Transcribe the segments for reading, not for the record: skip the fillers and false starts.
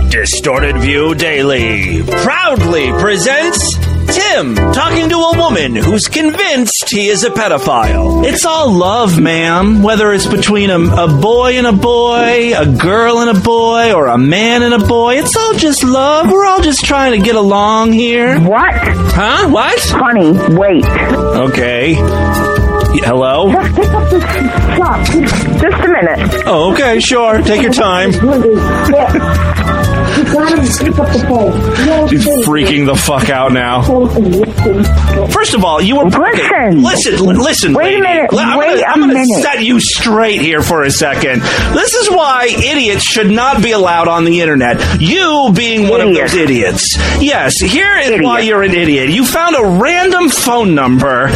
Distorted View Daily proudly presents Tim talking to a woman who's convinced he is a pedophile. It's all love, ma'am. Whether it's between a boy and a boy, a girl and a boy, or a man and a boy, it's all just love. We're all just trying to get along here. What? Huh? What? Honey, wait. Okay. Hello? Just pick up this stuff. Just a minute. Oh, okay, sure. Take your time. You gotta pick up the phone. She's freaking the fuck out now. First of all, you were... Listen. Wait a minute. I'm gonna set you straight here for a second. This is why idiots should not be allowed on the internet. You being one of those idiots. Yes, here is why you're an idiot. You found a random phone number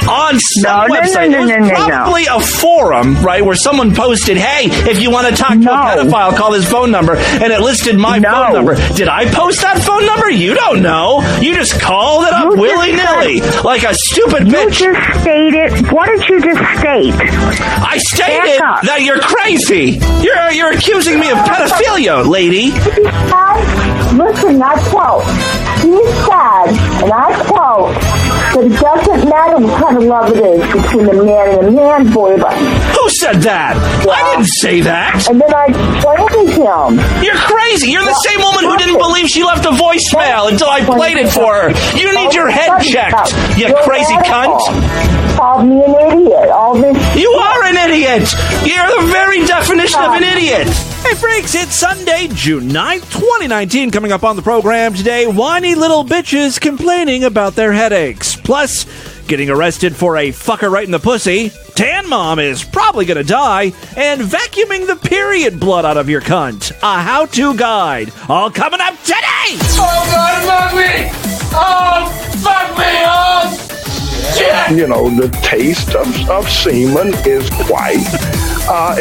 on some website. It was probably a forum, right, where someone posted, hey, if you want to talk to a pedophile, call this phone number, and it listed my phone number. Did I post that phone number? You don't know. You just called it up willy-nilly, like a stupid bitch. You just stated, what did you just state? I stated that you're crazy. You're accusing me of pedophilia, lady. Listen, I quote, he said, and I quote, that it doesn't matter what kind of love it is between a man and a man, boy, but... Who said that? Yeah. I didn't say that. And then I explained to him. You're crazy. You're the same woman who didn't believe she left a voicemail until I played it for her. You need your head checked, you crazy cunt. Called me an idiot. You are an idiot. You're the very definition of an idiot. Hey, freaks, it's Sunday, June 9th, 2019. Coming up on the program today, whiny little bitches complaining about their headaches. Plus, getting arrested for a fucker right in the pussy. Tan mom is probably gonna die. And vacuuming the period blood out of your cunt. A how-to guide. All coming up today! Oh, God, fuck me! Oh, fuck me! Oh, shit! You know, the taste of semen is quite a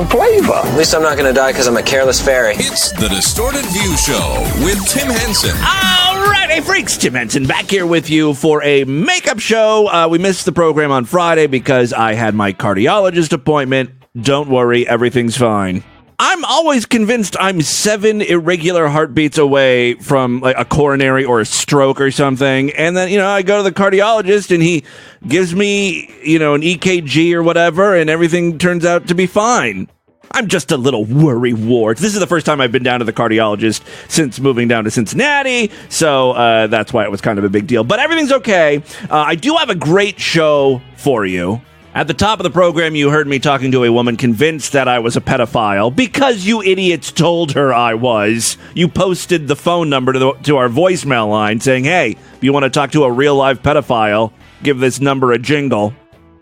flavor. At least I'm not going to die because I'm a careless fairy. It's the Distorted View Show with Tim Henson. All right, hey freaks, Tim Henson back here with you for a makeup show. We missed the program on Friday because I had my cardiologist appointment. Don't worry, everything's fine. I'm always convinced I'm 7 irregular heartbeats away from like a coronary or a stroke or something. And then, I go to the cardiologist and he gives me, an EKG or whatever, and everything turns out to be fine. I'm just a little worry wart. This is the first time I've been down to the cardiologist since moving down to Cincinnati, so that's why it was kind of a big deal. But everything's okay. I do have a great show for you. At the top of the program, you heard me talking to a woman convinced that I was a pedophile because you idiots told her I was. You posted the phone number to our voicemail line saying, hey, if you want to talk to a real live pedophile, give this number a jingle.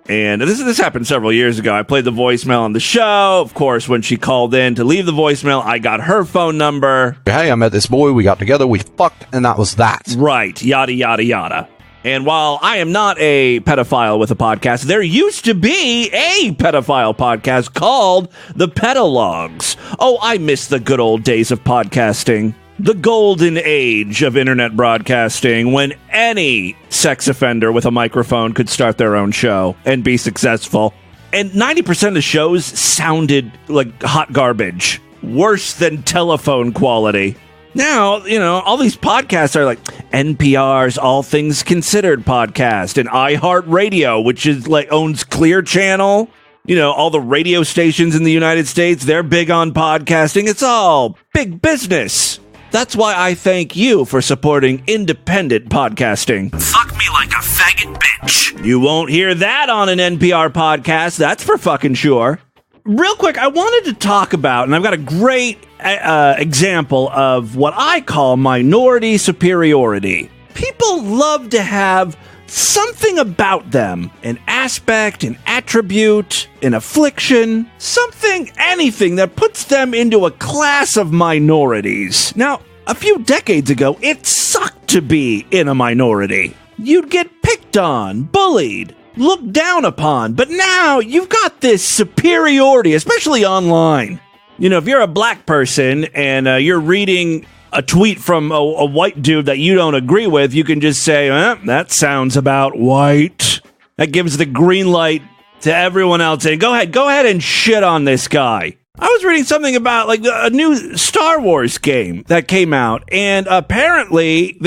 And this happened several years ago. I played the voicemail on the show. Of course, when she called in to leave the voicemail, I got her phone number. Hey, I met this boy. We got together. We fucked, and that was that. Right. Yada, yada, yada. And while I am not a pedophile with a podcast, there used to be a pedophile podcast called The Pedalogs. Oh, I miss the good old days of podcasting. The golden age of internet broadcasting when any sex offender with a microphone could start their own show and be successful. And 90% of the shows sounded like hot garbage. Worse than telephone quality. Now, all these podcasts are like NPR's All Things Considered podcast and iHeartRadio, which is owns Clear Channel. All the radio stations in the United States, they're big on podcasting. It's all big business. That's why I thank you for supporting independent podcasting. Fuck me like a faggot bitch. You won't hear that on an NPR podcast, that's for fucking sure. Real quick, I wanted to talk about, and I've got a great example of what I call minority superiority. People love to have something about them, an aspect, an attribute, an affliction, something, anything that puts them into a class of minorities. Now, a few decades ago, it sucked to be in a minority. You'd get picked on, bullied, looked down upon, but now you've got this superiority, especially online. If you're a black person and you're reading a tweet from a white dude that you don't agree with, you can just say, that sounds about white. That gives the green light to everyone else saying, go ahead and shit on this guy. I was reading something about like a new Star Wars game that came out, and apparently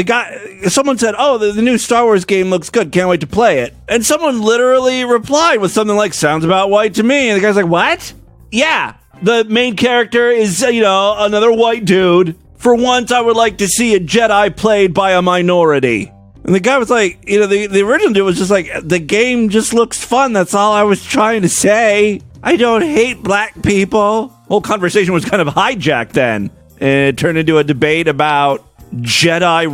someone said, "Oh, the new Star Wars game looks good. Can't wait to play it." And someone literally replied with something like, "Sounds about white to me." And the guy's like, "What?" Yeah, the main character is another white dude. For once, I would like to see a Jedi played by a minority. And the guy was like, the original dude was just like, the game just looks fun. That's all I was trying to say. I don't hate black people. Whole conversation was kind of hijacked then. And it turned into a debate about Jedi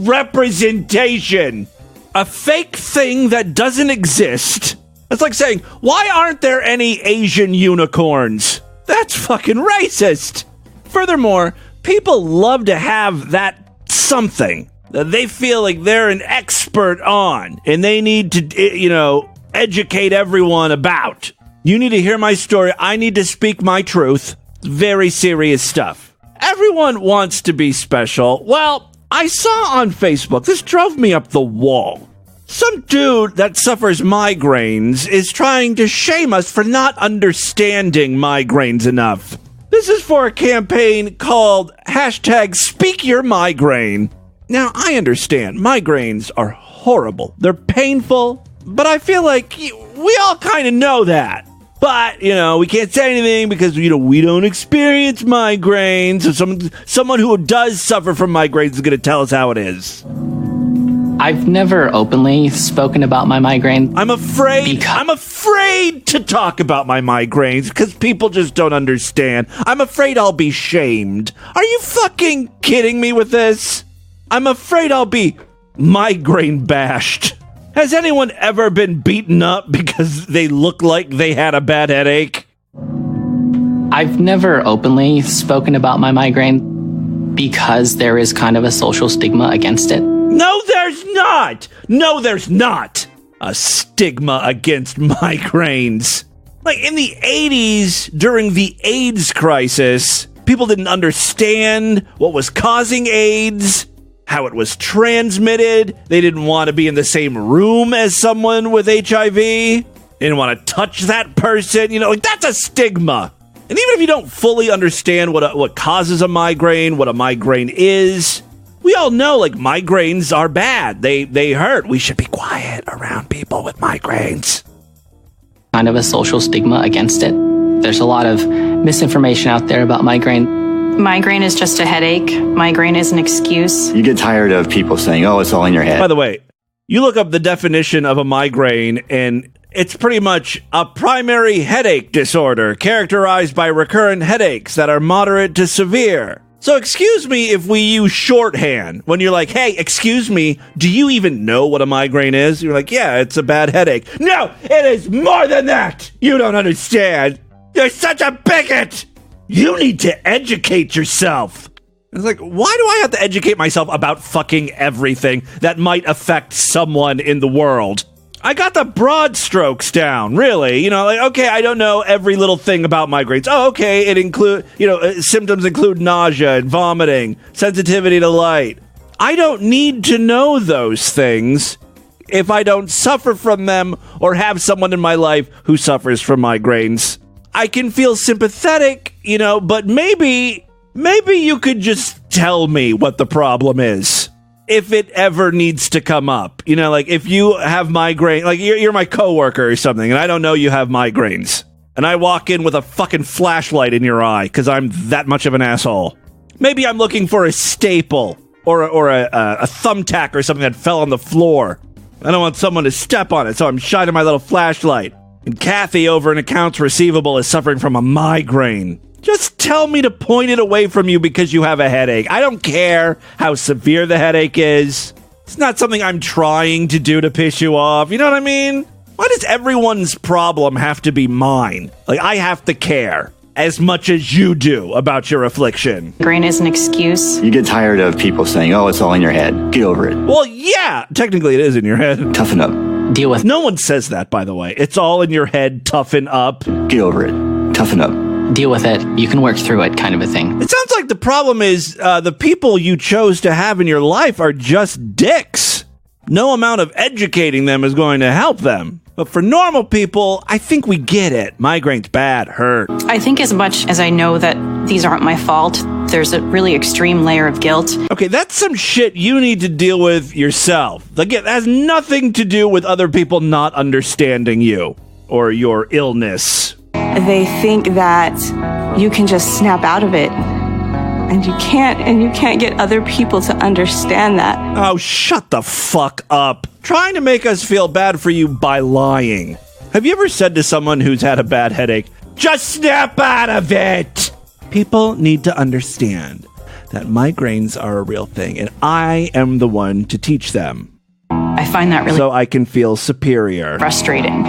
representation. A fake thing that doesn't exist. It's like saying, why aren't there any Asian unicorns? That's fucking racist. Furthermore, people love to have that something that they feel like they're an expert on, and they need to, educate everyone about. You need to hear my story. I need to speak my truth. Very serious stuff. Everyone wants to be special. Well, I saw on Facebook, this drove me up the wall. Some dude that suffers migraines is trying to shame us for not understanding migraines enough. This is for a campaign called #SpeakYourMigraine. Now, I understand migraines are horrible. They're painful, but I feel like we all kind of know that. But, we can't say anything because, we don't experience migraines. So someone who does suffer from migraines is going to tell us how it is. I've never openly spoken about my migraine. I'm afraid to talk about my migraines because people just don't understand. I'm afraid I'll be shamed. Are you fucking kidding me with this? I'm afraid I'll be migraine bashed. Has anyone ever been beaten up because they look like they had a bad headache? I've never openly spoken about my migraine because there is kind of a social stigma against it. No, there's not! No, there's not! A stigma against migraines. Like in the 80s, during the AIDS crisis, people didn't understand what was causing AIDS, how it was transmitted. They didn't want to be in the same room as someone with HIV. They didn't want to touch that person. That's a stigma. And even if you don't fully understand what causes a migraine, what a migraine is, we all know, migraines are bad. They hurt. We should be quiet around people with migraines. Kind of a social stigma against it. There's a lot of misinformation out there about migraine. Migraine is just a headache. Migraine is an excuse. You get tired of people saying, oh, it's all in your head. By the way, you look up the definition of a migraine, and it's pretty much a primary headache disorder characterized by recurrent headaches that are moderate to severe. So excuse me if we use shorthand when you're like, hey, excuse me, do you even know what a migraine is? You're like, yeah, it's a bad headache. No, it is more than that. You don't understand. You're such a bigot. You need to educate yourself. It's like, why do I have to educate myself about fucking everything that might affect someone in the world? I got the broad strokes down, really. Okay, I don't know every little thing about migraines. Oh, okay, symptoms include nausea and vomiting, sensitivity to light. I don't need to know those things if I don't suffer from them or have someone in my life who suffers from migraines. I can feel sympathetic, but maybe you could just tell me what the problem is. If it ever needs to come up, if you have migraine, you're my coworker or something, and I don't know you have migraines, and I walk in with a fucking flashlight in your eye because I'm that much of an asshole. Maybe I'm looking for a staple or a thumbtack or something that fell on the floor. I don't want someone to step on it, so I'm shining my little flashlight. And Kathy over in accounts receivable is suffering from a migraine. Just tell me to point it away from you because you have a headache. I don't care how severe the headache is. It's not something I'm trying to do to piss you off. You know what I mean? Why does everyone's problem have to be mine? I have to care as much as you do about your affliction. Migraine is an excuse. You get tired of people saying, oh, it's all in your head. Get over it. Well, yeah, technically it is in your head. Toughen up. Deal with. No one says that, by the way. It's all in your head. Toughen up. Get over it. Toughen up. Deal with it. You can work through it, kind of a thing. It sounds like the problem is the people you chose to have in your life are just dicks. No amount of educating them is going to help them. But for normal people, I think we get it. Migraine's bad, hurt. I think as much as I know that these aren't my fault, there's a really extreme layer of guilt. Okay, that's some shit you need to deal with yourself. Again, that has nothing to do with other people not understanding you or your illness. They think that you can just snap out of it. And you can't get other people to understand that. Oh, shut the fuck up. Trying to make us feel bad for you by lying. Have you ever said to someone who's had a bad headache, just snap out of it? People need to understand that migraines are a real thing, and I am the one to teach them. I find that really so I can feel superior. Frustrating.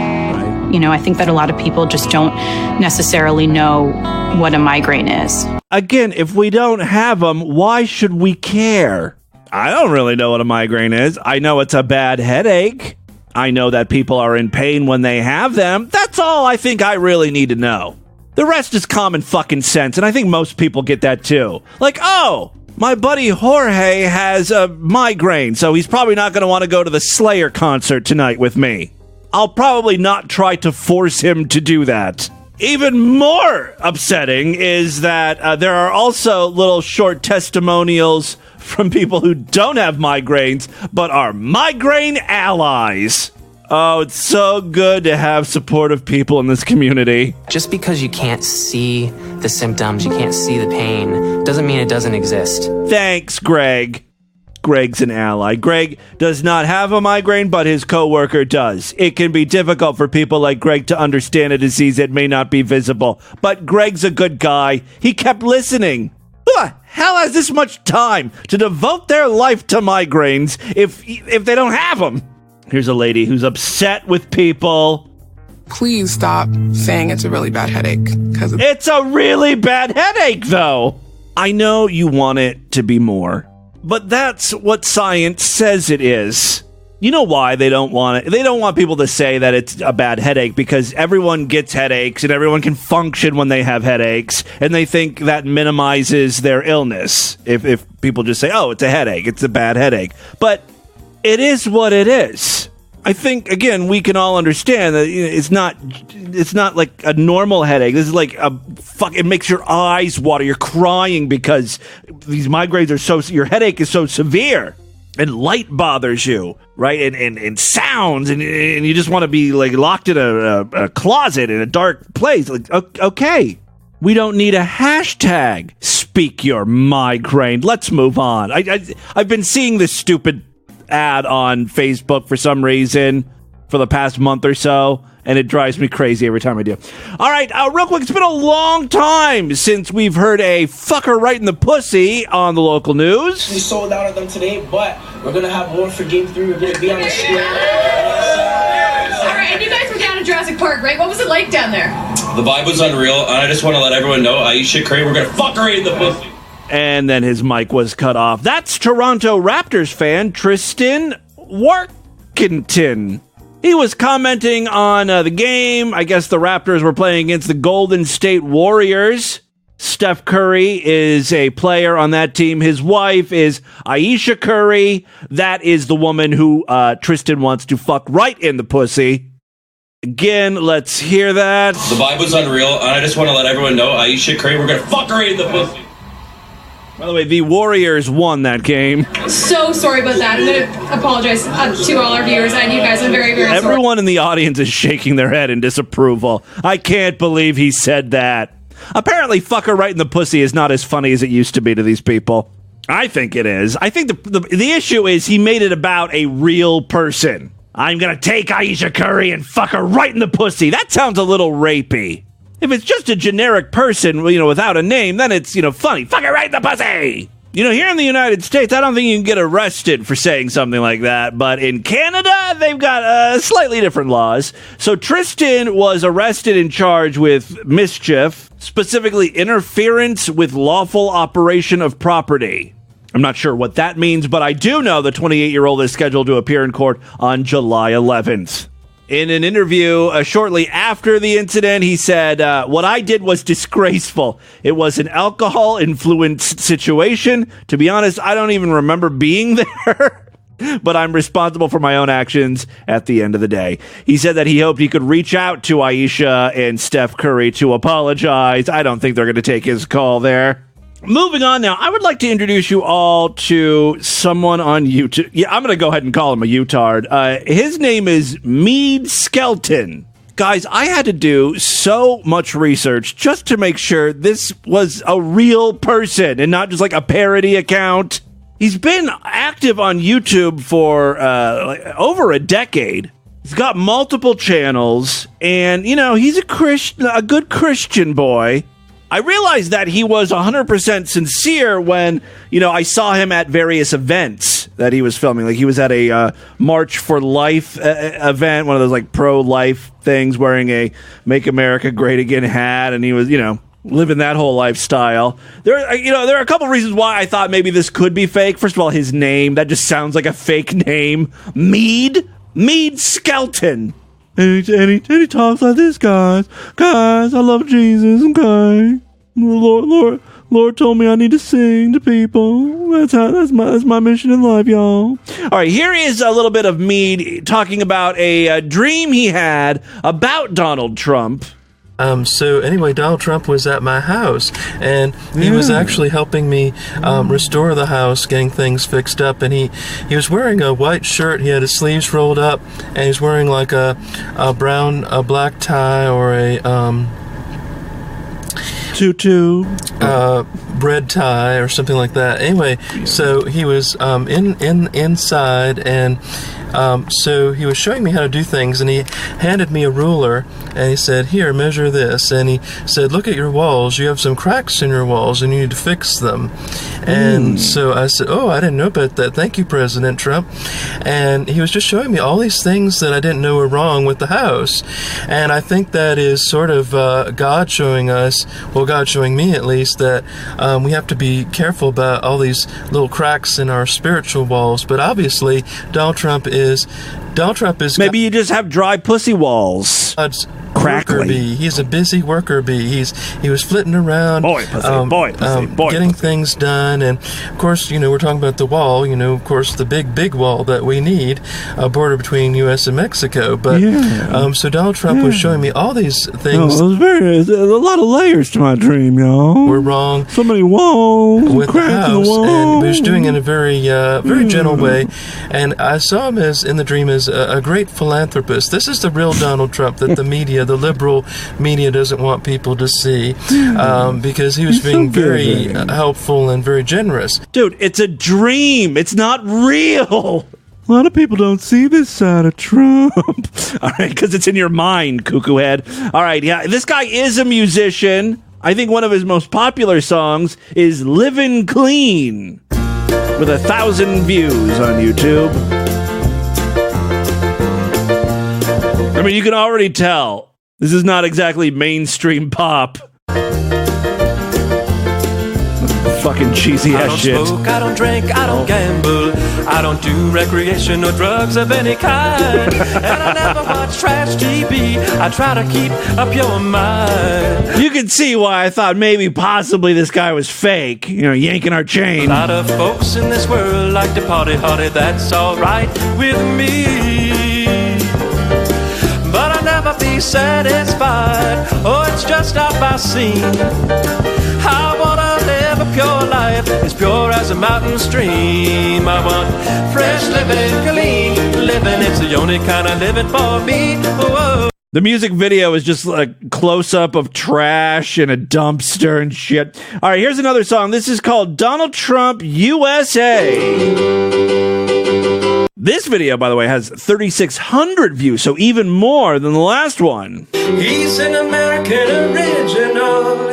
You know, I think that a lot of people just don't necessarily know what a migraine is. Again, if we don't have them, why should we care? I don't really know what a migraine is. I know it's a bad headache. I know that people are in pain when they have them. That's all I think I really need to know. The rest is common fucking sense, and I think most people get that too. Like, oh, my buddy Jorge has a migraine, so he's probably not going to want to go to the Slayer concert tonight with me. I'll probably not try to force him to do that. Even more upsetting is that there are also little short testimonials from people who don't have migraines, but are migraine allies. Oh, it's so good to have supportive people in this community. Just because you can't see the symptoms, you can't see the pain, doesn't mean it doesn't exist. Thanks, Greg. Greg's an ally. Greg does not have a migraine, but his coworker does. It can be difficult for people like Greg to understand a disease that may not be visible, but Greg's a good guy. He kept listening. Who the hell has this much time to devote their life to migraines if they don't have them? Here's a lady who's upset with people. Please stop saying it's a really bad headache. Because it's a really bad headache, though. I know you want it to be more. But that's what science says it is. You know why they don't want it? They don't want people to say that it's a bad headache because everyone gets headaches and everyone can function when they have headaches, and they think that minimizes their illness. If people just say, oh, it's a headache, it's a bad headache. But it is what it is. I think, again, we can all understand that it's not like a normal headache. This is like it makes your eyes water. You're crying because these migraines are your headache is so severe, and light bothers you, right? And sounds, and you just want to be like locked in a closet in a dark place. Like, okay, we don't need a hashtag. Speak your migraine. Let's move on. I've been seeing this stupid ad on Facebook for some reason for the past month or so, and it drives me crazy every time I do. All right, real quick, it's been a long time since we've heard a fucker right in the pussy on the local news. We sold out of them today, but we're going to have more for Game 3. We're going to be on the street. All right, and you guys were down at Jurassic Park, right? What was it like down there? The vibe was unreal, and I just want to let everyone know, Aisha Curry, we're going to fuck her right in the pussy. And then his mic was cut off. That's Toronto Raptors fan Tristan Workington. He was commenting on the game. I guess the Raptors were playing against the Golden State Warriors. Steph Curry is a player on that team. His wife is Aisha Curry. That is the woman who Tristan wants to fuck right in the pussy. Again, let's hear that. The vibe was unreal, and I just want to let everyone know, Aisha Curry, we're going to fuck her right in the pussy. By the way, the Warriors won that game. So sorry about that. I'm going to apologize to all our viewers and you guys. I'm very, very sorry. Everyone in the audience is shaking their head in disapproval. I can't believe he said that. Apparently, fuck her right in the pussy is not as funny as it used to be to these people. I think it is. I think the issue is he made it about a real person. I'm going to take Aisha Curry and fuck her right in the pussy. That sounds a little rapey. If it's just a generic person, without a name, then it's, funny. Fuck it right in the pussy! Here in the United States, I don't think you can get arrested for saying something like that. But in Canada, they've got slightly different laws. So Tristan was arrested and charged with mischief, specifically interference with lawful operation of property. I'm not sure what that means, but I do know the 28-year-old is scheduled to appear in court on July 11th. In an interview shortly after the incident, he said, what I did was disgraceful. It was an alcohol-influenced situation. To be honest, I don't even remember being there. but I'm responsible for my own actions at the end of the day. He said that he hoped he could reach out to Aisha and Steph Curry to apologize. I don't think they're going to take his call there. Moving on now, I would like to introduce you all to someone on YouTube. Yeah, I'm going to go ahead and call him a Youtard. His name is Meade Skelton. Guys, I had to do so much research just to make sure this was a real person and not just like a parody account. He's been active on YouTube for over a decade. He's got multiple channels, and, you know, he's a good Christian boy. I realized that he was 100% sincere when, you know, I saw him at various events that he was filming. Like, he was at a March for Life event, one of those, like, pro-life things, wearing a Make America Great Again hat, and he was, you know, living that whole lifestyle. There are a couple reasons why I thought maybe this could be fake. First of all, his name, that just sounds like a fake name. Meade Skelton. And he talks like this, guys. Guys, I love Jesus, okay? Lord told me I need to sing to people. That's my mission in life, y'all. All right, here is a little bit of Meade talking about a dream he had about Donald Trump. So anyway, Donald Trump was at my house, and he was actually helping me restore the house, getting things fixed up, and he was wearing a white shirt. He had his sleeves rolled up, and he's wearing like a black tie or a tutu, red tie or something like that. Anyway, so he was inside, and so he was showing me how to do things, and he handed me a ruler, and he said, "Here, measure this." And he said, "Look at your walls. You have some cracks in your walls, and you need to fix them." And so I said, "Oh, I didn't know about that. Thank you, President Trump." And he was just showing me all these things that I didn't know were wrong with the house. And I think that is sort of God showing us, well, God showing me at least, that we have to be careful about all these little cracks in our spiritual walls. But obviously, Donald Trump is maybe you just have dry pussy walls. Crackly. He's a busy worker bee. He was flitting around, getting things done, and of course, you know, we're talking about the wall. You know, of course, the big wall that we need, a border between U.S. and Mexico. But so Donald Trump was showing me all these things. There's a lot of layers to my dream, y'all. We're wrong. So many walls with the house, and he was doing it in a very gentle way. And I saw him in the dream as a great philanthropist. This is the real Donald Trump that the media, the liberal media, doesn't want people to see, because he was being very helpful and very generous. Dude, it's a dream. It's not real. A lot of people don't see this side of Trump. All right, because it's in your mind, cuckoo head. All right, yeah, this guy is a musician. I think one of his most popular songs is Livin' Clean, with 1,000 views on YouTube. I mean, you can already tell this is not exactly mainstream pop. Fucking cheesy ass shit. I don't smoke, I don't drink, I don't gamble, I don't do recreation or drugs of any kind, and I never watch trash TV. I try to keep a pure mind. You can see why I thought maybe possibly this guy was fake, you know, yanking our chain. A lot of folks in this world like to party hardy, that's alright with me, but I'll never be satisfied. Oh, it's just not my scene. I wanna live a pure life, as pure as a mountain stream. I want fresh living, clean living. It's the only kind of living for me. Whoa. The music video is just a close-up of trash and a dumpster and shit. All right, here's another song. This is called Donald Trump USA. This video, by the way, has 3,600 views, so even more than the last one. He's an American original.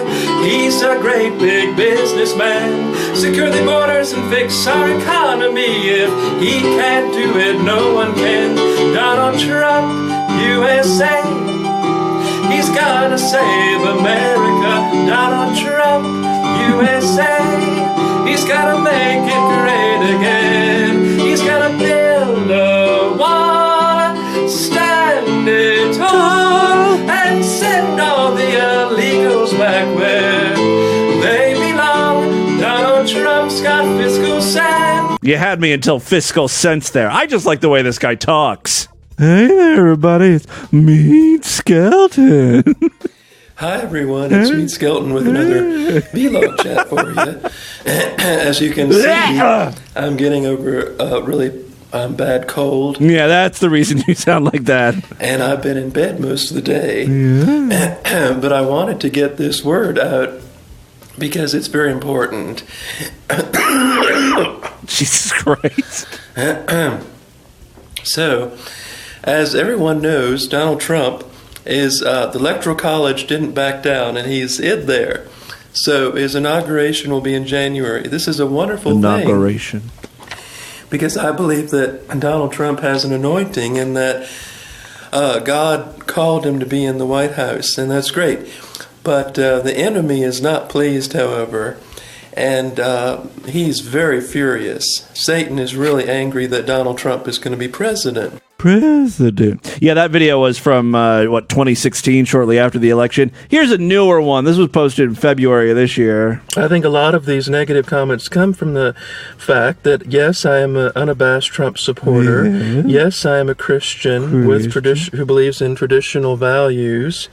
He's a great big businessman. Secure the borders and fix our economy. If he can't do it, no one can. Donald Trump, USA. He's gonna save America. Donald Trump, USA. He's gonna make it great again. He's gonna build a wall, stand it tall, and send all the illegals back where they belong. Donald Trump's got fiscal sand. You had me until fiscal sense there. I just like the way this guy talks. Hey there, everybody. It's Meade Skelton. Hi, everyone. It's Meade Skelton with another vlog chat for you. As you can see, I'm getting over a really bad cold. Yeah, that's the reason you sound like that. And I've been in bed most of the day. Yeah. But I wanted to get this word out because it's very important. Jesus Christ. So, as everyone knows, Donald Trump is, the Electoral College didn't back down, and he's in there. So his inauguration will be in January. This is a wonderful thing. Because I believe that Donald Trump has an anointing and that God called him to be in the White House, and that's great. But the enemy is not pleased, however, and he's very furious. Satan is really angry that Donald Trump is going to be president. Yeah, that video was from, 2016, shortly after the election. Here's a newer one. This was posted in February of this year. I think a lot of these negative comments come from the fact that, yes, I am an unabashed Trump supporter. Yeah. Yes, I am a Christian. Who believes in traditional values.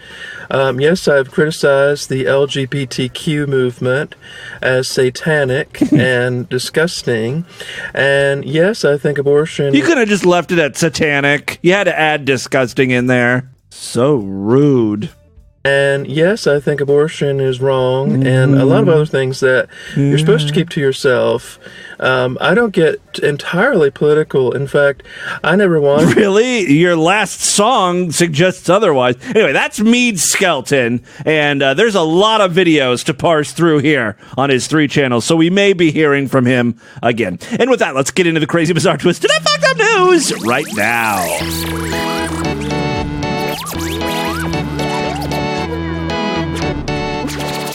Yes, I've criticized the LGBTQ movement as satanic and disgusting. And yes, I think abortion... You could have just left it at satanic. You had to add disgusting in there. So rude. And yes, I think abortion is wrong, and a lot of other things that you're supposed to keep to yourself. I don't get entirely political. In fact, I never want... Really? Your last song suggests otherwise. Anyway, that's Meade Skelton, and there's a lot of videos to parse through here on his 3 channels, so we may be hearing from him again. And with that, let's get into the Crazy Bazaar twist. That fucked up news right now.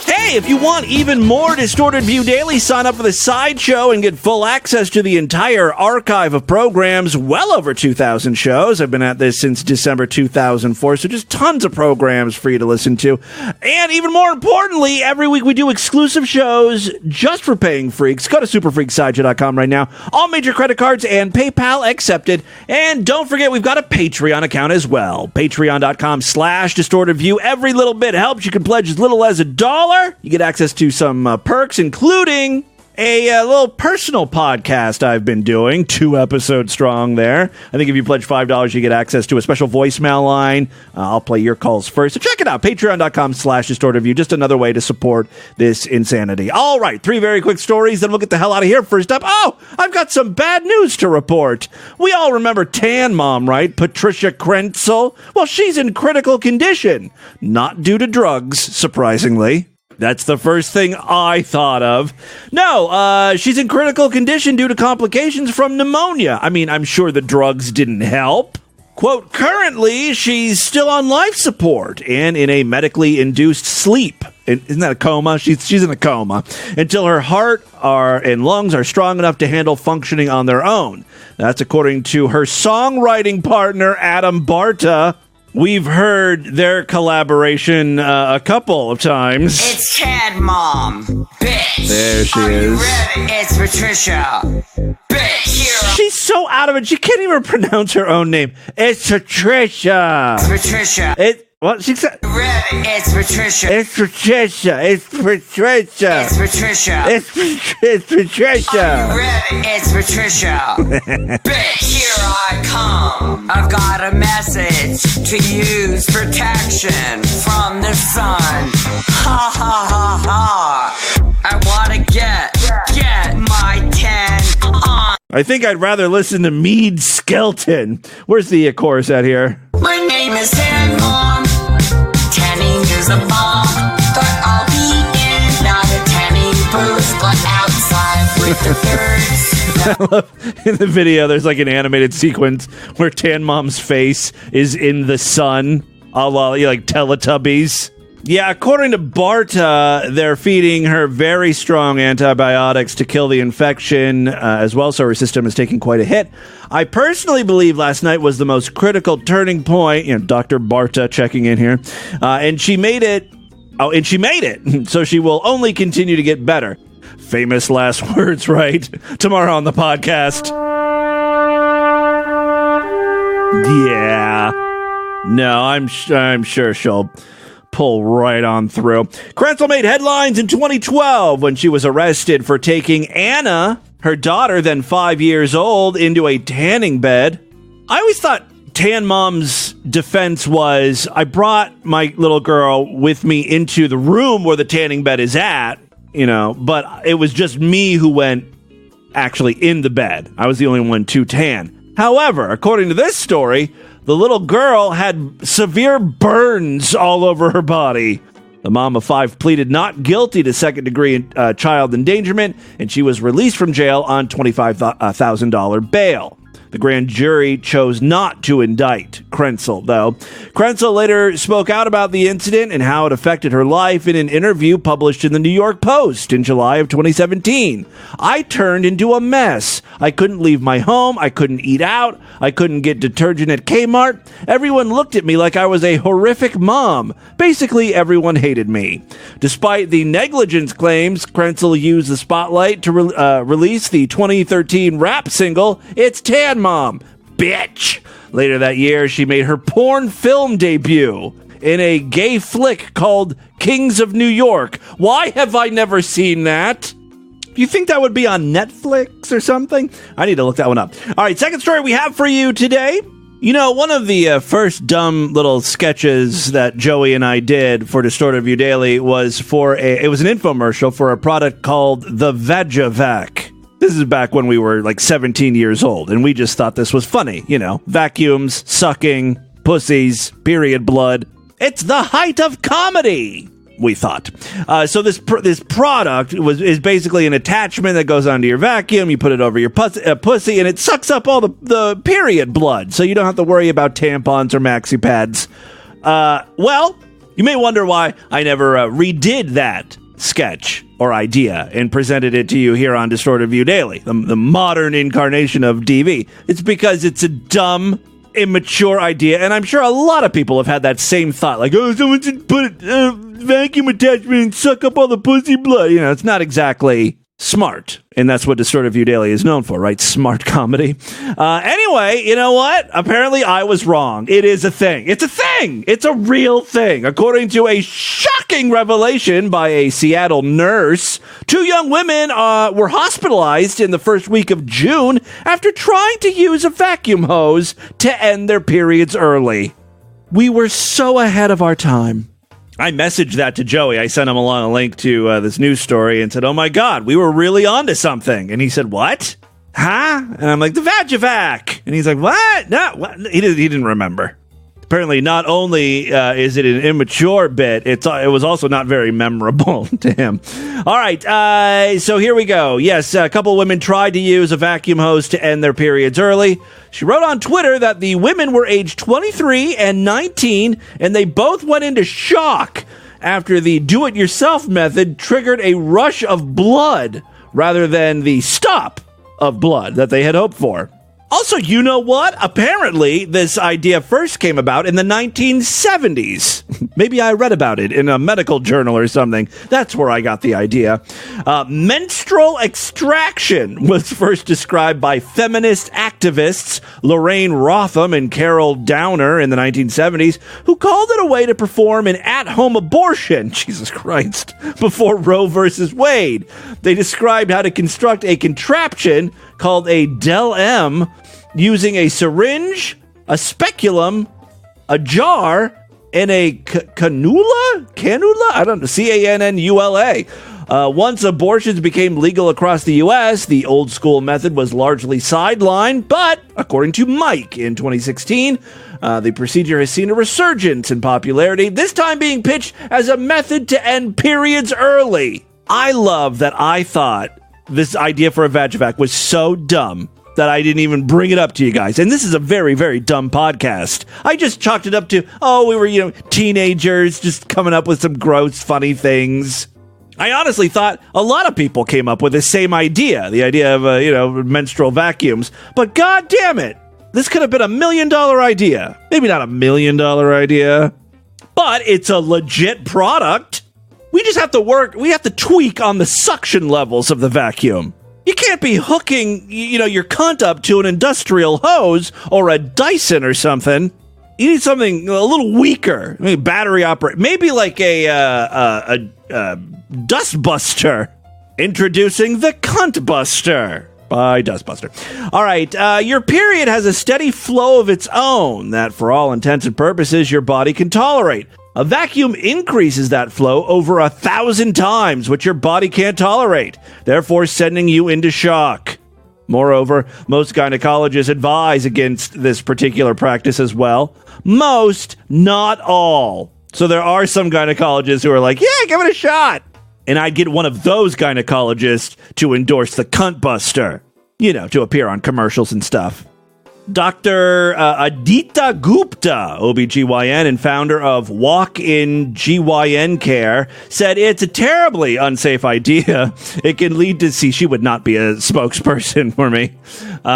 Hey, if you want even more Distorted View Daily, sign up for the Sideshow and get full access to the entire archive of programs, well over 2,000 shows. I've been at this since December 2004, so just tons of programs for you to listen to. And even more importantly, every week we do exclusive shows just for paying freaks. Go to superfreaksideshow.com right now. All major credit cards and PayPal accepted. And don't forget, we've got a Patreon account as well. Patreon.com/DistortedView. Every little bit helps. You can pledge as little as $1. You get access to some perks, including a little personal podcast I've been doing, 2 episodes strong there. I think if you pledge $5, you get access to a special voicemail line. I'll play your calls first. So check it out, patreon.com/DistortedView. Just another way to support this insanity. All right, 3 very quick stories, then we'll get the hell out of here. First up, I've got some bad news to report. We all remember Tan Mom, right? Patricia Krenzel. Well, she's in critical condition. Not due to drugs, surprisingly. That's the first thing I thought of. No, she's in critical condition due to complications from pneumonia. I mean, I'm sure the drugs didn't help. Quote, currently, she's still on life support and in a medically induced sleep. Isn't that a coma? She's in a coma. Until her heart and lungs are strong enough to handle functioning on their own. That's according to her songwriting partner, Adam Barta. We've heard their collaboration a couple of times. It's Tad Mom, bitch. There she is. Ready? It's Patricia, bitch. She's so out of it. She can't even pronounce her own name. It's Patricia. It's Patricia. What she said? Ready? It's Patricia. It's Patricia. It's Patricia. It's Patricia. It's Patricia. Ready? It's Patricia. Bitch, here I come. I've got a message to use protection from the sun. Ha ha ha ha. I wanna get my 10 on. I think I'd rather listen to Meade Skelton. Where's the chorus at here? My name is Tan Mom. Tanning is a bomb. Thought I'll be in, not a tanning booth, but outside with the birds. I love in the video, there's like an animated sequence where Tan Mom's face is in the sun, a la like Teletubbies. Yeah, according to Barta, they're feeding her very strong antibiotics to kill the infection as well, so her system is taking quite a hit. I personally believe last night was the most critical turning point. You know, Dr. Barta checking in here. And she made it. Oh, and she made it. So she will only continue to get better. Famous last words, right? Tomorrow on the podcast. Yeah. No, I'm sure she'll pull right on through. Krenzel made headlines in 2012 when she was arrested for taking Anna, her daughter, then 5 years old, into a tanning bed. I always thought Tan Mom's defense was, I brought my little girl with me into the room where the tanning bed is at, but it was just me who went actually in the bed. I was the only one to tan. However, according to this story, the little girl had severe burns all over her body. The mom of 5 pleaded not guilty to second-degree child endangerment, and she was released from jail on $25,000 bail. The grand jury chose not to indict Krenzel, though. Krenzel later spoke out about the incident and how it affected her life in an interview published in the New York Post in July of 2017. I turned into a mess. I couldn't leave my home. I couldn't eat out. I couldn't get detergent at Kmart. Everyone looked at me like I was a horrific mom. Basically, everyone hated me. Despite the negligence claims, Krenzel used the spotlight to release the 2013 rap single, It's Tan Mom, Bitch. Later that year, she made her porn film debut in a gay flick called Kings of New York. Why have I never seen that? Do you think that would be on Netflix or something? I need to look that one up. All right, second story we have for you today. One of the first dumb little sketches that Joey and I did for Distorted View Daily was it was an infomercial for a product called the Vegavac. This is back when we were like 17 years old, and we just thought this was funny. Vacuums, sucking, pussies, period blood. It's the height of comedy, we thought. So this product is basically an attachment that goes onto your vacuum. You put it over your pussy, and it sucks up all the period blood, so you don't have to worry about tampons or maxi pads. Well, you may wonder why I never redid that sketch or idea and presented it to you here on Distorted View Daily, the modern incarnation of DV. It's because it's a dumb, immature idea, and I'm sure a lot of people have had that same thought, like, oh, someone should put a vacuum attachment and suck up all the pussy blood. It's not exactly smart, and that's what Distorted View Daily is known for, right? Smart comedy. Anyway, you know what? Apparently I was wrong. It is a thing. It's a thing. It's a real thing. According to a shocking revelation by a Seattle nurse, 2 young women were hospitalized in the first week of June after trying to use a vacuum hose to end their periods early. We were so ahead of our time. I messaged that to Joey. I sent him along a link to this news story and said, oh my God, we were really onto something. And he said, what? Huh? And I'm like, the Vegavac. And he's like, what? No, what? He didn't remember. Apparently, not only is it an immature bit, it was also not very memorable to him. All right, so here we go. Yes, a couple of women tried to use a vacuum hose to end their periods early. She wrote on Twitter that the women were aged 23 and 19, and they both went into shock after the do-it-yourself method triggered a rush of blood rather than the stop of blood that they had hoped for. Also, you know what? Apparently, this idea first came about in the 1970s. Maybe I read about it in a medical journal or something. That's where I got the idea. Menstrual extraction was first described by feminist activists Lorraine Rotham and Carol Downer in the 1970s, who called it a way to perform an at-home abortion, Jesus Christ, before Roe versus Wade. They described how to construct a contraption called a Del-M using a syringe, a speculum, a jar, and a cannula? I don't know. C-A-N-N-U-L-A. Once abortions became legal across the U.S., the old school method was largely sidelined, but according to Mike in 2016, the procedure has seen a resurgence in popularity, this time being pitched as a method to end periods early. I love that I thought this idea for a Vegavac was so dumb that I didn't even bring it up to you guys. And this is a very, very dumb podcast. I just chalked it up to, we were, teenagers just coming up with some gross, funny things. I honestly thought a lot of people came up with the same idea, the idea of, menstrual vacuums. But God damn it, this could have been $1 million idea. Maybe not $1 million idea, but it's a legit product. We just have to we have to tweak on the suction levels of the vacuum. You can't be hooking, your cunt up to an industrial hose or a Dyson or something. You need something a little weaker. I mean, battery operated. Maybe like a dust buster. Introducing the Cunt Buster by Dustbuster. All right, your period has a steady flow of its own that, for all intents and purposes, your body can tolerate. A vacuum increases that flow over 1,000 times, which your body can't tolerate, therefore sending you into shock. Moreover, most gynecologists advise against this particular practice as well. Most, not all. So there are some gynecologists who are like, yeah, give it a shot. And I'd get one of those gynecologists to endorse the Cunt Buster, to appear on commercials and stuff. Dr. Aditya Gupta, OBGYN and founder of Walk-In GYN Care, said it's a terribly unsafe idea. It can lead to... See, she would not be a spokesperson for me.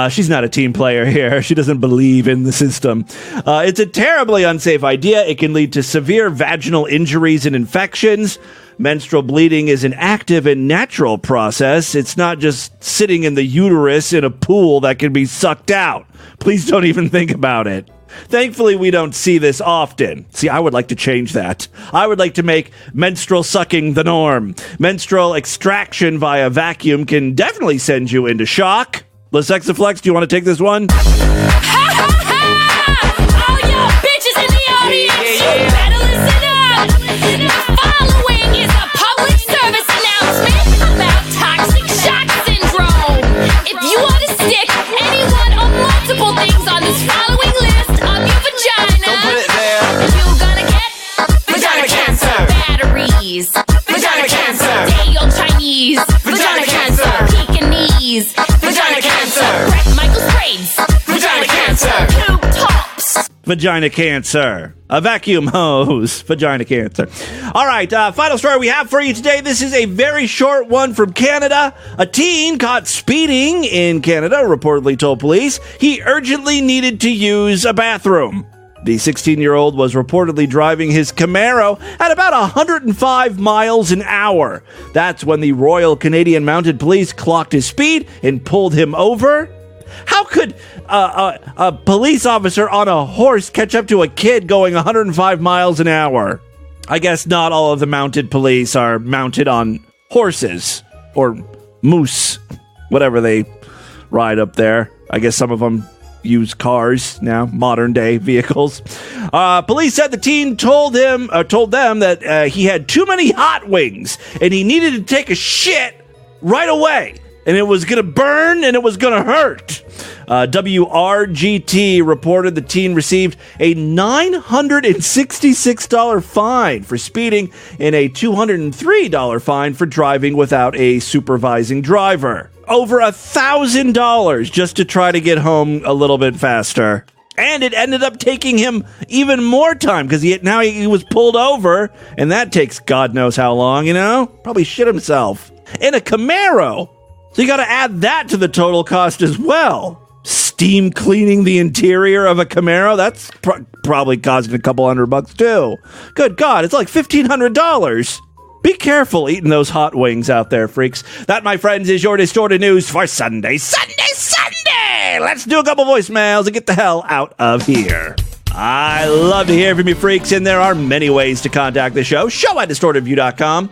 She's not a team player here. She doesn't believe in the system. It's a terribly unsafe idea. It can lead to severe vaginal injuries and infections. Menstrual bleeding is an active and natural process. It's not just sitting in the uterus in a pool that can be sucked out. Please don't even think about it. Thankfully, we don't see this often. See, I would like to change that. I would like to make menstrual sucking the norm. Menstrual extraction via vacuum can definitely send you into shock. Lesexaflex, do you want to take this one? All y'all bitches in the audience, you better listen up. The following is a public service announcement about toxic shock syndrome. If you want to stick any one or multiple things on this following list of your vagina, don't put it there. You're gonna get vagina cancer, batteries, vagina cancer, day old Chinese, vagina cancer, Pekingese, vagina cancer, Brett Michael's braids, vagina cancer, tube tops, vagina cancer. A vacuum hose. Vagina cancer. All right, final story we have for you today. This is a very short one from Canada. A teen caught speeding in Canada reportedly told police he urgently needed to use a bathroom. The 16-year-old was reportedly driving his Camaro at about 105 miles an hour. That's when the Royal Canadian Mounted Police clocked his speed and pulled him over. How could a police officer on a horse catch up to a kid going 105 miles an hour? I guess not all of the mounted police are mounted on horses or moose, whatever they ride up there. I guess some of them use cars now, modern day vehicles. Police said the teen told them that he had too many hot wings and he needed to take a shit right away. And it was going to burn and it was going to hurt. WRGT reported the teen received a $966 fine for speeding and a $203 fine for driving without a supervising driver. Over $1,000 just to try to get home a little bit faster. And it ended up taking him even more time because he was pulled over, and that takes God knows how long, Probably shit himself. In a Camaro. So you got to add that to the total cost as well. Steam cleaning the interior of a Camaro, that's probably costing a couple $100 too. Good God, it's like $1,500. Be careful eating those hot wings out there, freaks. That, my friends, is your distorted news for Sunday. Let's do a couple voicemails and get the hell out of here. I love to hear from you, freaks, and there are many ways to contact the show. Show at distortedview.com.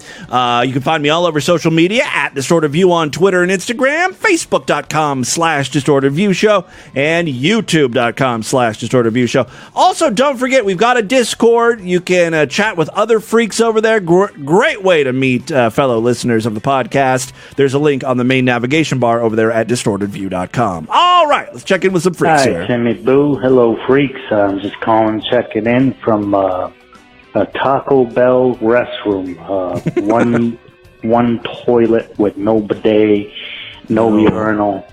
You can find me all over social media at distortedview on Twitter and Instagram, facebook.com/distortedviewshow, and youtube.com/distortedviewshow. Also, don't forget, we've got a Discord. You can chat with other freaks over there. Great way to meet fellow listeners of the podcast. There's a link on the main navigation bar over there at distortedview.com. All right, let's check in with some freaks here. Hi, Timmy Boo. Hello, freaks. I'm just calling, checking in from a Taco Bell restroom. One toilet with no bidet, no urinal,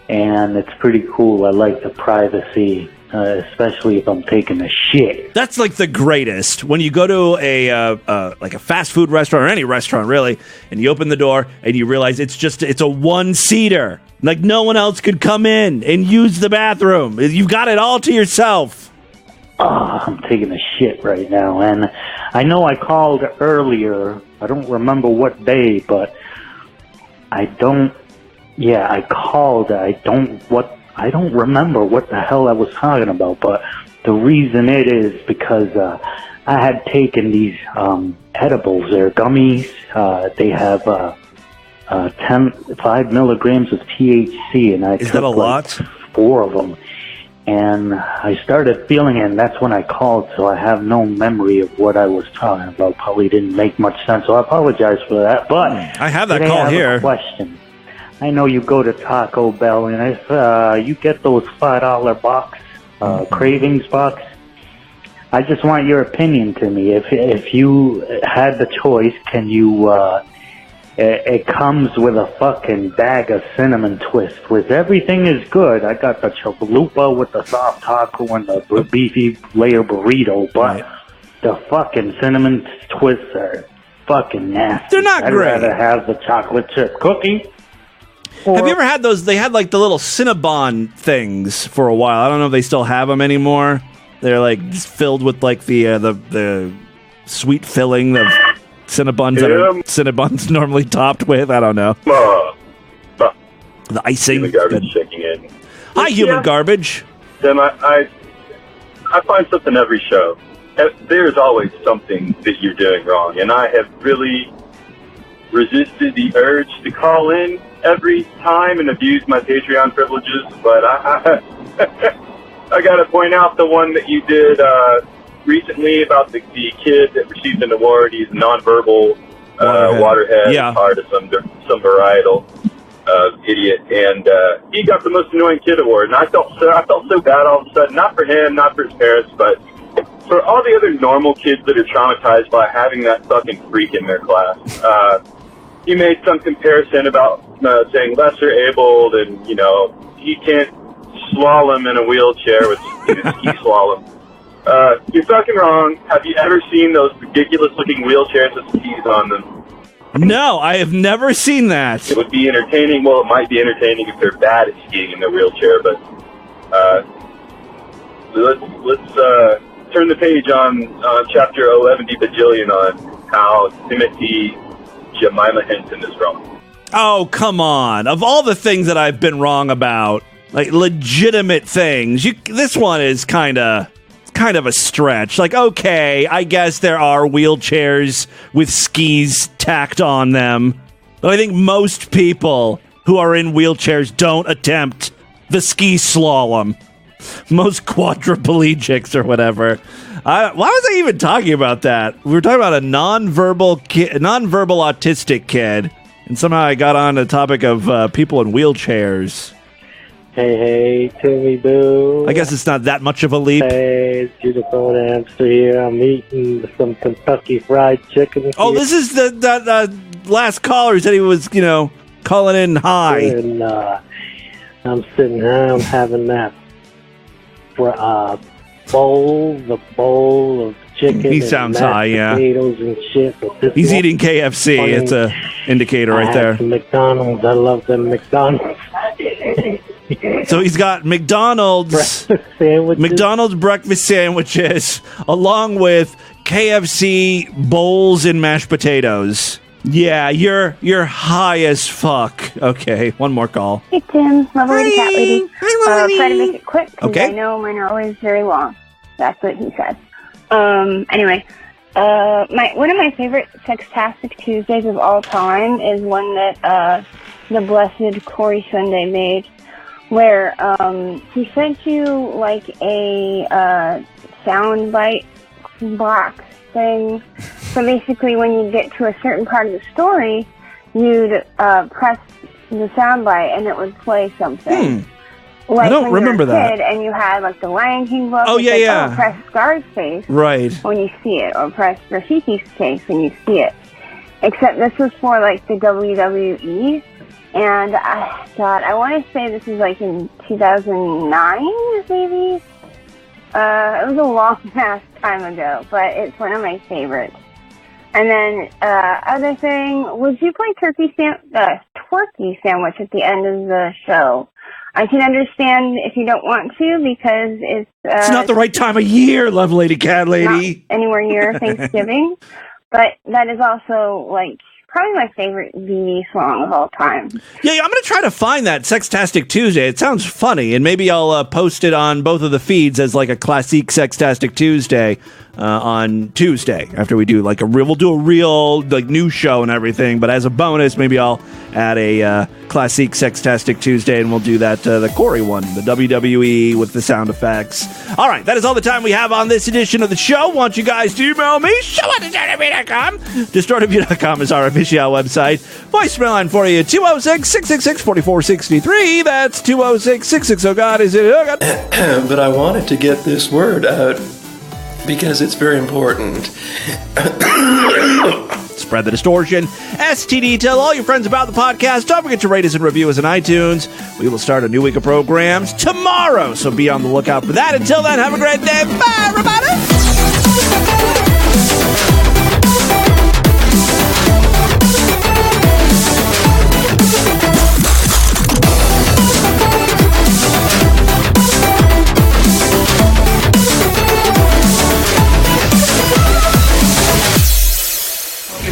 and it's pretty cool. I like the privacy, especially if I'm taking a shit. That's like the greatest. When you go to a fast food restaurant or any restaurant really, and you open the door and you realize it's a one-seater. Like no one else could come in and use the bathroom. You've got it all to yourself. I'm taking a shit right now. And I know I called earlier. I don't remember what day, but I called. I don't remember what the hell I was talking about, but the reason it is because I had taken these edibles. They're gummies. They have 5 milligrams of THC, and I took like 4 of them. And I started feeling it, and that's when I called, so I have no memory of what I was talking about. Probably didn't make much sense, so I apologize for that. But I have that call here. A question. I know you go to Taco Bell, and if you get those $5 box, cravings box, I just want your opinion to me. If you had the choice, can you... It comes with a fucking bag of cinnamon twists. With everything is good. I got the chalupa with the soft taco and the beefy layer burrito, but the fucking cinnamon twists are fucking nasty. They're not great. I'd rather have the chocolate chip cookie. Have you ever had those? They had like the little Cinnabon things for a while. I don't know if they still have them anymore. They're like just filled with like the sweet filling of Cinnabons that are Cinnabons normally topped with. I don't know. The icing. Human garbage checking in. Hi, human garbage. Tim, I find something every show. There's always something that you're doing wrong, and I have really resisted the urge to call in every time and abuse my Patreon privileges, but I got to point out the one that you did recently about the kid that received an award. He's a nonverbal waterhead, part of some varietal idiot, and he got the most annoying kid award. And I felt so bad all of a sudden, not for him, not for his parents, but for all the other normal kids that are traumatized by having that fucking freak in their class. You made some comparison about saying lesser abled, and he can't slalom in a wheelchair with ski slalom. You're fucking wrong. Have you ever seen those ridiculous-looking wheelchairs with skis on them? No, I have never seen that. It would be entertaining. Well, it might be entertaining if they're bad at skiing in their wheelchair, but let's turn the page on chapter 11 bajillion on how Timothy Jemima Henson is wrong. Oh, come on. Of all the things that I've been wrong about, like legitimate things, this one is kind of a stretch. Like, okay, I guess there are wheelchairs with skis tacked on them, but I think most people who are in wheelchairs don't attempt the ski slalom. Most quadriplegics or whatever. Why was I even talking about that? We were talking about a nonverbal autistic kid, and somehow I got on the topic of people in wheelchairs. Hey, Timmy Boo. I guess it's not that much of a leap. Hey, it's Beautiful Hamster here. I'm eating some Kentucky Fried Chicken. Oh, this is the last caller said he was, calling in high. And I'm sitting here, I'm having that bowl of chicken. He sounds high, yeah. Potatoes and shit. He's eating KFC. Funny. It's a indicator right there. McDonald's. I love them McDonald's. So he's got McDonald's breakfast sandwiches along with KFC bowls and mashed potatoes. Yeah, you're high as fuck. Okay, one more call. Hey Tim, lovely cat lady. Try to make it quick because Okay. I know mine are always very long. That's what he said. Anyway, one of my favorite Sextastic Tuesdays of all time is one that the blessed Corey Sunday made, where he sent you like a soundbite box thing. So basically, when you get to a certain part of the story, you'd press the soundbite and it would play something. Like I don't when remember you were a that. kid and you had like the Lion King book. Oh, it's yeah, like, yeah. Oh, press Scar's face Right. when you see it, or press Raffiki's face when you see it. Except this was for like the WWE. And I want to say this is like in 2009, maybe. It was a long past time ago, but it's one of my favorites. And then other thing, would you play twerky sandwich at the end of the show? I can understand if you don't want to because it's not the right time of year, love lady, cat lady. Not anywhere near Thanksgiving, but that is also like probably my favorite VV song of all time. Yeah, I'm going to try to find that Sextastic Tuesday. It sounds funny, and maybe I'll post it on both of the feeds as like a classic Sextastic Tuesday on Tuesday after we do like we'll do a real like news show and everything. But as a bonus, maybe I'll add a classic Sextastic Tuesday, and we'll do that the Corey one, the WWE with the sound effects. All right, that is all the time we have on this edition of the show. Want you guys to email me? show@distortedview.com. Distortedview.com is our official website. Voicemail line for you, 206-666-4463. That's 206-660-GOD. Is it? Oh, God. But I wanted to get this word out because it's very important. Spread the distortion. STD, tell all your friends about the podcast. Don't forget to rate us and review us on iTunes. We will start a new week of programs tomorrow, so be on the lookout for that. Until then, have a great day. Bye, everybody!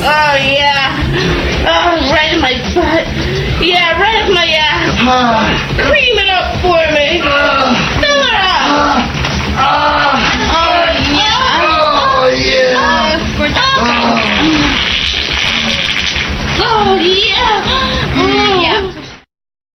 Oh, yeah. Oh, right in my butt. Yeah, right in my cream